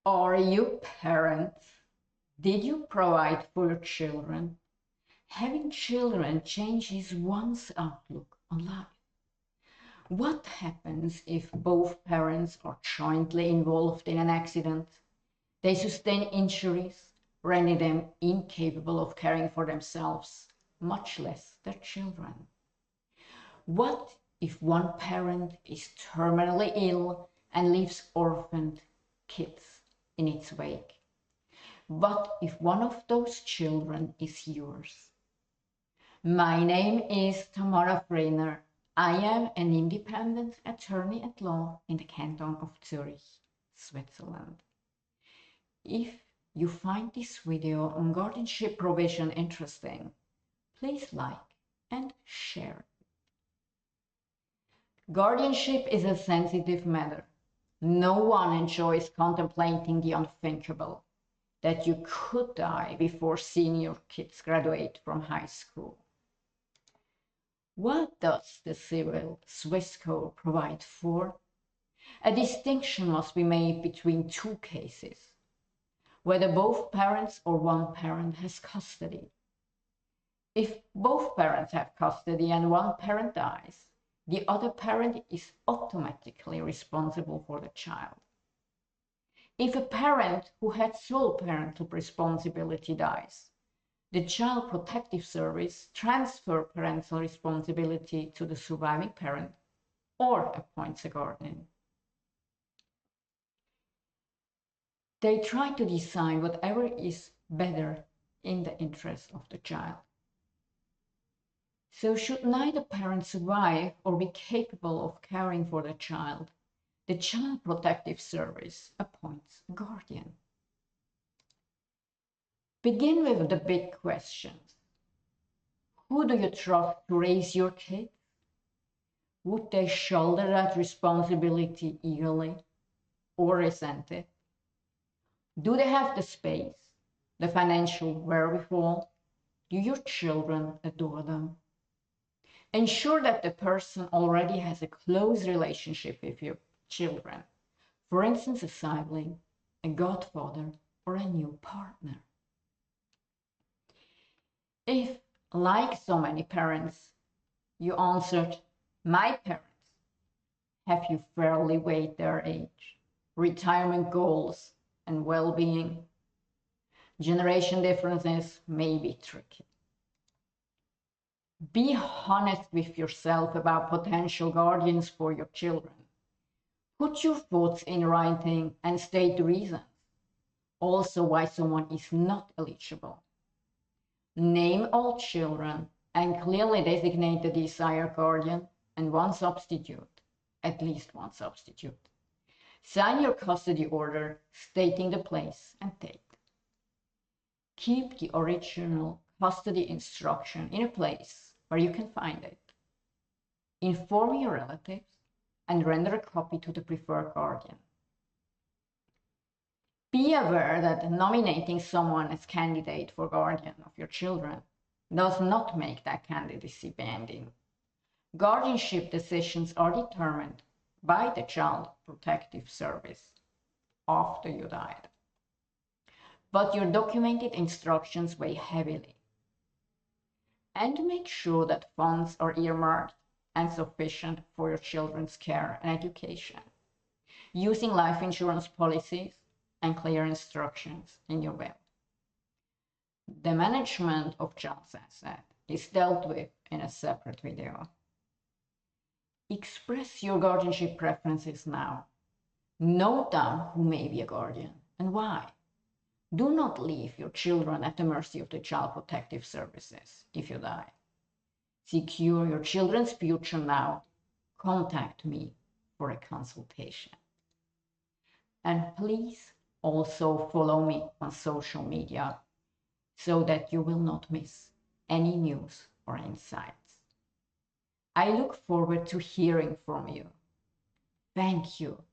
Are you parents? Did you provide for your children? Having children changes one's outlook on life. What happens if both parents are jointly involved in an accident? They sustain injuries, rendering them incapable of caring for themselves, much less their children. What if one parent is terminally ill and leaves orphaned kids in its wake? What if one of those children is yours? My name is Tamara Freiner. I am an independent attorney at law in the canton of Zurich, Switzerland. If you find this video on guardianship provision interesting, please like and share. Guardianship is a sensitive matter. No one enjoys contemplating the unthinkable, that you could die before seeing your kids graduate from high school. What does the civil Swiss code provide for? A distinction must be made between two cases, whether both parents or one parent has custody. If both parents have custody and one parent dies, the other parent is automatically responsible for the child. If a parent who had sole parental responsibility dies, the Child Protective Service transfers parental responsibility to the surviving parent or appoints a guardian. They try to decide whatever is better in the interest of the child. So should neither parent survive or be capable of caring for the Child Protective Service appoints a guardian. Begin with the big questions. Who do you trust to raise your kids? Would they shoulder that responsibility eagerly or resent it? Do they have the space, the financial wherewithal? Do your children adore them? Ensure that the person already has a close relationship with your children, for instance, a sibling, a godfather, or a new partner. If, like so many parents, you answered, my parents, have you fairly weighed their age, retirement goals, and well-being? Generation differences may be tricky. Be honest with yourself about potential guardians for your children. Put your thoughts in writing and state the reasons. Also why someone is not eligible. Name all children and clearly designate the desired guardian and one substitute, at least one substitute. Sign your custody order stating the place and date. Keep the original custody instruction in a place where you can find it. Inform your relatives and render a copy to the preferred guardian. Be aware that nominating someone as candidate for guardian of your children does not make that candidacy binding. Guardianship decisions are determined by the Child Protective Service after you died. But your documented instructions weigh heavily. And make sure that funds are earmarked and sufficient for your children's care and education, using life insurance policies and clear instructions in your will. The management of child's asset is dealt with in a separate video. Express your guardianship preferences now. Note down who may be a guardian and why. Do not leave your children at the mercy of the Child Protective Services if you die. Secure your children's future now. Contact me for a consultation. And please also follow me on social media so that you will not miss any news or insights. I look forward to hearing from you. Thank you